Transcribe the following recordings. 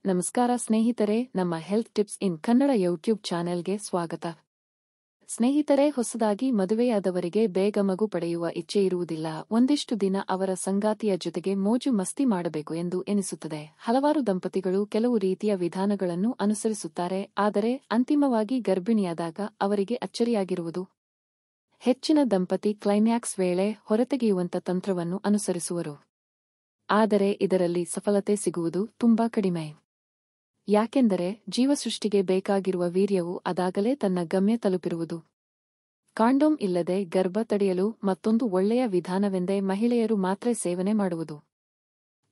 ನಮಸ್ಕಾರ ಸ್ನೇಹಿತರೆ, ನಮ್ಮ ಹೆಲ್ತ್ ಟಿಪ್ಸ್ ಇನ್ ಕನ್ನಡ ಯೂಟ್ಯೂಬ್ ಚಾನೆಲ್ಗೆ ಸ್ವಾಗತ. ಸ್ನೇಹಿತರೆ, ಹೊಸದಾಗಿ ಮದುವೆಯಾದವರಿಗೆ ಬೇಗ ಮಗು ಪಡೆಯುವ ಇಚ್ಛೆ ಇರುವುದಿಲ್ಲ. ಒಂದಿಷ್ಟು ದಿನ ಅವರ ಸಂಗಾತಿಯ ಜೊತೆಗೆ ಮೋಜು ಮಸ್ತಿ ಮಾಡಬೇಕು ಎಂದು ಎನಿಸುತ್ತದೆ. ಹಲವಾರು ದಂಪತಿಗಳು ಕೆಲವು ರೀತಿಯ ವಿಧಾನಗಳನ್ನು ಅನುಸರಿಸುತ್ತಾರೆ. ಆದರೆ ಅಂತಿಮವಾಗಿ ಗರ್ಭಿಣಿಯಾದಾಗ ಅವರಿಗೆ ಅಚ್ಚರಿಯಾಗಿರುವುದು. ಹೆಚ್ಚಿನ ದಂಪತಿ ಕ್ಲೈಮ್ಯಾಕ್ಸ್ ವೇಳೆ ಹೊರತೆಗೆಯುವಂತ ತಂತ್ರವನ್ನು ಅನುಸರಿಸುವರು. ಆದರೆ ಇದರಲ್ಲಿ ಸಫಲತೆ ಸಿಗುವುದು ತುಂಬಾ ಕಡಿಮೆ. ಯಾಕೆಂದರೆ ಜೀವಸೃಷ್ಟಿಗೆ ಬೇಕಾಗಿರುವ ವೀರ್ಯವು ಅದಾಗಲೇ ತನ್ನ ಗಮ್ಯ ತಲುಪಿರುವುದು. ಕಾಂಡೋಮ್ ಇಲ್ಲದೆ ಗರ್ಭ ತಡೆಯಲು ಮತ್ತೊಂದು ಒಳ್ಳೆಯ ವಿಧಾನವೆಂದೇ ಮಹಿಳೆಯರು ಮಾತ್ರೆ ಸೇವನೆ ಮಾಡುವುದು.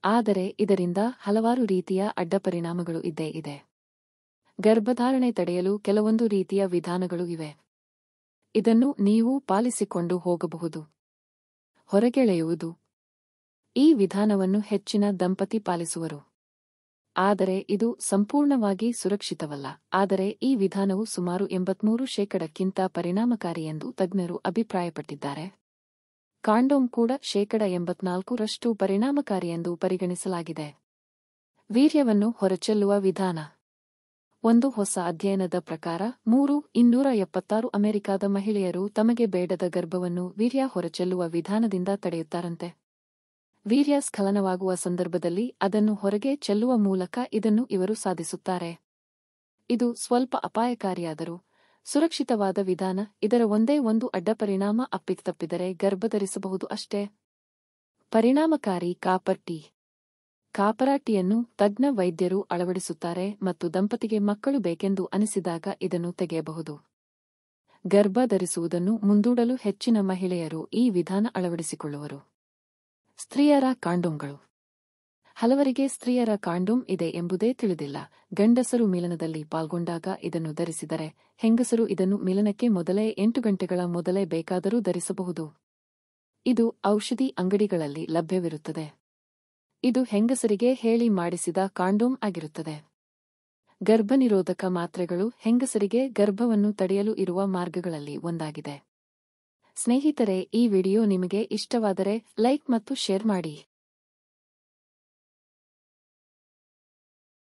ಆದರೆ ಇದರಿಂದ ಹಲವಾರು ರೀತಿಯ ಅಡ್ಡಪರಿಣಾಮಗಳು ಇದ್ದೇ ಇದೆ. ಗರ್ಭಧಾರಣೆ ತಡೆಯಲು ಕೆಲವೊಂದು ರೀತಿಯ ವಿಧಾನಗಳು ಇವೆ. ಇದನ್ನು ನೀವು ಪಾಲಿಸಿಕೊಂಡು ಹೋಗಬಹುದು. ಹೊರಗೆಳೆಯುವುದು. ಈ ವಿಧಾನವನ್ನು ಹೆಚ್ಚಿನ ದಂಪತಿ ಪಾಲಿಸುವರು. ಆದರೆ ಇದು ಸಂಪೂರ್ಣವಾಗಿ ಸುರಕ್ಷಿತವಲ್ಲ. ಆದರೆ ಈ ವಿಧಾನವು ಸುಮಾರು 83% ಪರಿಣಾಮಕಾರಿ ಎಂದು ತಜ್ಞರು ಅಭಿಪ್ರಾಯಪಟ್ಟಿದ್ದಾರೆ. ಕಾಂಡೋಮ್ ಕೂಡ 84% ಪರಿಣಾಮಕಾರಿ ಎಂದು ಪರಿಗಣಿಸಲಾಗಿದೆ. ವೀರ್ಯವನ್ನು ಹೊರಚೆಲ್ಲುವ ವಿಧಾನ. ಒಂದು ಹೊಸ ಅಧ್ಯಯನದ ಪ್ರಕಾರ 276 ಅಮೆರಿಕಾದ ಮಹಿಳೆಯರು ತಮಗೆ ಬೇಡದ ಗರ್ಭವನ್ನು ವೀರ್ಯ ಹೊರಚೆಲ್ಲುವ ವಿಧಾನದಿಂದ ತಡೆಯುತ್ತಾರಂತೆ. ವೀರ್ಯ ಸ್ಖಲನವಾಗುವ ಸಂದರ್ಭದಲ್ಲಿ ಅದನ್ನು ಹೊರಗೆ ಚೆಲ್ಲುವ ಮೂಲಕ ಇದನ್ನು ಇವರು ಸಾಧಿಸುತ್ತಾರೆ. ಇದು ಸ್ವಲ್ಪ ಅಪಾಯಕಾರಿಯಾದರೂ ಸುರಕ್ಷಿತವಾದ ವಿಧಾನ. ಇದರ ಒಂದೇ ಒಂದು ಅಡ್ಡಪರಿಣಾಮ ಅಪ್ಪಿತಪ್ಪಿದರೆ ಗರ್ಭಧರಿಸಬಹುದು ಅಷ್ಟೇ. ಪರಿಣಾಮಕಾರಿ ಕಾಪರ್ ಟೀ. ಕಾಪರ ಟೀಯನ್ನು ತಜ್ಞ ವೈದ್ಯರು ಅಳವಡಿಸುತ್ತಾರೆ ಮತ್ತು ದಂಪತಿಗೆ ಮಕ್ಕಳು ಬೇಕೆಂದು ಅನಿಸಿದಾಗ ಇದನ್ನು ತೆಗೆಯಬಹುದು. ಗರ್ಭ ಧರಿಸುವುದನ್ನು ಮುಂದೂಡಲು ಹೆಚ್ಚಿನ ಮಹಿಳೆಯರು ಈ ವಿಧಾನ ಅಳವಡಿಸಿಕೊಳ್ಳುವರು. ಸ್ತ್ರೀಯರ ಕಾಂಡೋಮ್ಗಳು. ಹಲವರಿಗೆ ಸ್ತ್ರೀಯರ ಕಾಂಡೋಮ್ ಇದೆ ಎಂಬುದೇ ತಿಳಿದಿಲ್ಲ. ಗಂಡಸರು ಮಿಲನದಲ್ಲಿ ಪಾಲ್ಗೊಂಡಾಗ ಇದನ್ನು ಧರಿಸಿದರೆ ಹೆಂಗಸರು ಇದನ್ನು ಮಿಲನಕ್ಕೆ ಮೊದಲೇ 8 ಗಂಟೆಗಳ ಮೊದಲೇ ಬೇಕಾದರೂ ಧರಿಸಬಹುದು. ಇದು ಔಷಧಿ ಅಂಗಡಿಗಳಲ್ಲಿ ಲಭ್ಯವಿರುತ್ತದೆ. ಇದು ಹೆಂಗಸರಿಗೆ ಹೇಳಿ ಮಾಡಿಸಿದ ಕಾಂಡೋಮ್ ಆಗಿರುತ್ತದೆ. ಗರ್ಭನಿರೋಧಕ ಮಾತ್ರೆಗಳು ಹೆಂಗಸರಿಗೆ ಗರ್ಭವನ್ನು ತಡೆಯಲು ಇರುವ ಮಾರ್ಗಗಳಲ್ಲಿ ಒಂದಾಗಿದೆ. ಸ್ನೇಹಿತರೆ, ಈ ವಿಡಿಯೋ ನಿಮಗೆ ಇಷ್ಟವಾದರೆ ಲೈಕ್ ಮತ್ತು ಶೇರ್ ಮಾಡಿ.